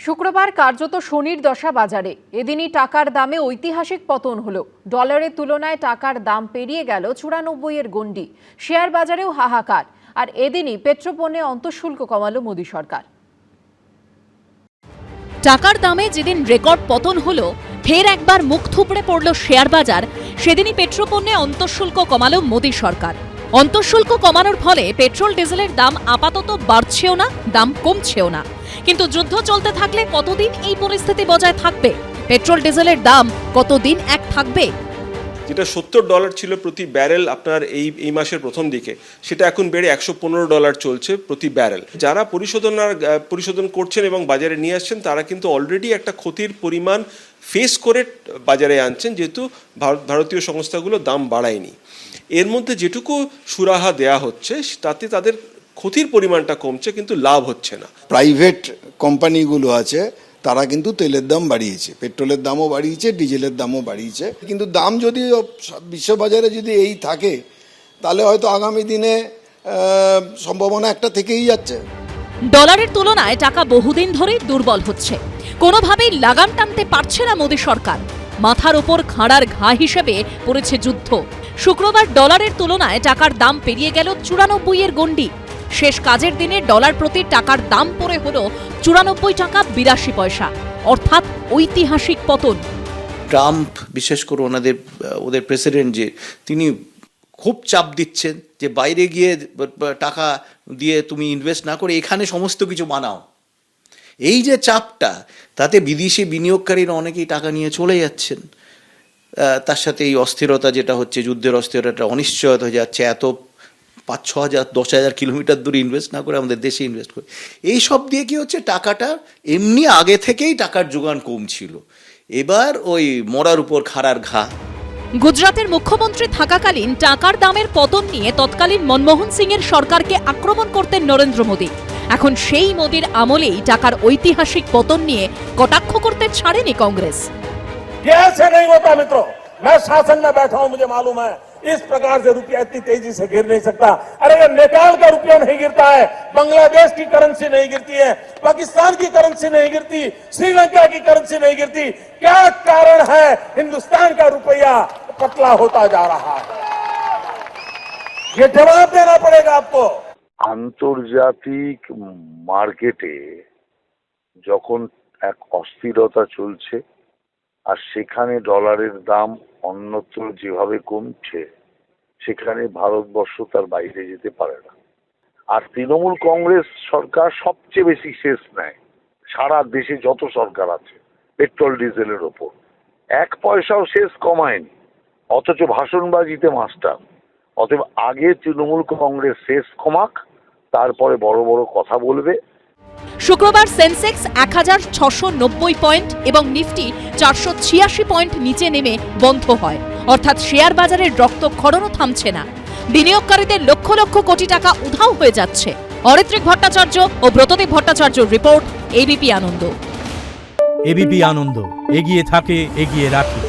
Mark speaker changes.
Speaker 1: শুক্রবার কার্যত শনির দশা বাজারে। এদিনই টাকার দামে ঐতিহাসিক পতন হলো। ডলারের তুলনায় টাকার দাম পেরিয়ে গেল 94-এর গণ্ডি। শেয়ার বাজারেও হাহাকার। আর এদিনই পেট্রোপণ্যে অন্তঃশুল্ক কমালো মোদী সরকার।
Speaker 2: টাকার দামে যেদিন রেকর্ড পতন হলো, ফের একবার মুখ থুবড়ে পড়ল শেয়ার বাজার। সেদিনই পেট্রোপণ্যে অন্তঃশুল্ক কমালো মোদী সরকার। অন্তঃশুল্ক কমানোর ফলে পেট্রোল ডিজেলের দাম আপাতত বাড়ছেও না, দাম কমছেও না। কিন্তু যুদ্ধ চলতে থাকলে কতদিন এই পরিস্থিতি বজায় থাকবে? পেট্রোল ডিজেলের দাম কতদিন এক থাকবে?
Speaker 3: যেটা $70 ছিল প্রতি ব্যারেল আপনার এই মাসের প্রথম দিকে, সেটা এখন বেড়ে $115 চলছে প্রতি ব্যারেল। যারা পরিশোধন করছেন এবং বাজারে নিয়ে আসছেন, তারা কিন্তু অলরেডি একটা ক্ষতির পরিমাণ ফেস করে বাজারে আনছেন, যেহেতু ভারতীয় সংস্থাগুলো দাম বাড়ায়নি। এর মধ্যে যেটুকু সুরাহা দেয়া হচ্ছে তাতে তাদের ক্ষতির পরিমাণটা কমছে, কিন্তু লাভ হচ্ছে না।
Speaker 4: প্রাইভেট কোম্পানিগুলো আছে, তারা কিন্তু তেলের দাম বাড়িয়েছে, পেট্রোলের দামও বাড়িয়েছে, ডিজেলের দামও বাড়িয়েছে। কিন্তু দাম যদি বিশ্ববাজারে যদি এই থাকে, তাহলে হয়তো আগামী দিনে সম্ভাবনা একটা থেকেই যাচ্ছে।
Speaker 2: ডলারের তুলনায় টাকা বহুদিন ধরেই দুর্বল হচ্ছে। কোনোভাবেই লাগাম টানতে পারছে না মোদী সরকার। মাথার ওপর খাঁড়ার ঘা হিসেবে পড়েছে যুদ্ধ। শুক্রবার ডলারের তুলনায় টাকার দাম পেরিয়ে গেল 94-এর গণ্ডি। শেষ কাজের দিনে ডলার প্রতি টাকার দাম পড়ে হলো 94 টাকা 82 পয়সা, অর্থাৎ ঐতিহাসিক পতন।
Speaker 5: ট্রাম্প বিশেষ করে ওদের প্রেসিডেন্ট, যে তিনি খুব চাপ দিচ্ছেন যে বাইরে গিয়ে টাকা দিয়ে তুমি ইনভেস্ট না করে এখানে সমস্ত কিছু বানাও। এই যে চাপটা, তাতে বিদেশি বিনিয়োগকারীরা অনেকেই টাকা নিয়ে চলে যাচ্ছেন। তার সাথে এই অস্থিরতা যেটা হচ্ছে, যুদ্ধের অস্থিরতা, অনিশ্চয়তা হয়ে যাচ্ছে। এত 5-6 হাজার 10,000 কিলোমিটার দূরে ইনভেস্ট না করে আমাদের দেশে ইনভেস্ট করে, এই সব দিয়ে কি হচ্ছে, টাকাটা এমনি আগে থেকেই টাকার যোগান কম ছিল। এবার ওই মরার উপর খাড়ার ঘা।
Speaker 2: গুজরাটের মুখ্যমন্ত্রী থাকাকালীন টাকার দামের পতন নিয়ে তৎকালীন মনমোহন সিংয়ের সরকারকে আক্রমণ করতেন নরেন্দ্র মোদী। এখন সেই মোদীর আমলেই টাকার ঐতিহাসিক পতন নিয়ে কটাক্ষ করতে ছাড়েনি কংগ্রেস।
Speaker 6: ऐसे नहीं होता मित्रों, मैं शासन में बैठा हूं, मुझे मालूम है इस प्रकार से रुपया इतनी तेजी से गिर नहीं सकता। अरे ये नेपाल का रुपया नहीं गिरता है, बांग्लादेश की करेंसी नहीं गिरती है, पाकिस्तान की करेंसी नहीं गिरती, श्रीलंका की करेंसी नहीं गिरती। क्या कारण है हिंदुस्तान का रुपया पतला होता जा रहा है? ये जवाब देना पड़ेगा आपको।
Speaker 7: আন্তর্জাতিক মার্কেটে যখন এক অস্থিরতা চলছে, আর সেখানে ডলারের দাম অন্যত্র যেভাবে কমছে, সেখানে ভারতবর্ষ তার বাইরে যেতে পারে না। আর তৃণমূল কংগ্রেস সরকার সবচেয়ে বেশি সেস নেয় সারা দেশে যত সরকার আছে পেট্রোল ডিজেলের ওপর। 1 পয়সাও সেস কমায়নি, অথচ ভাষণবাজিতে মাস্টার। অতএব আগে তৃণমূল কংগ্রেস সেস কমাক, তারপরে বড় বড় কথা বলবে।
Speaker 2: শুক্রবার সেন্সেক্স 1690 পয়েন্ট এবং নিফটি 486 পয়েন্ট নিচে নেমে বন্ধ হয়। অর্থাৎ শেয়ার বাজারের রক্তক্ষরণও থামছে না। বিনিয়োগকারীদের লক্ষ লক্ষ কোটি টাকা উধাও হয়ে যাচ্ছে। অরিত্রিক ভট্টাচার্য ও ব্রতদীপ ভট্টাচার্যর রিপোর্ট, এবিপি আনন্দ।
Speaker 8: এবিপি আনন্দ, এগিয়ে থাকে, এগিয়ে রাখে।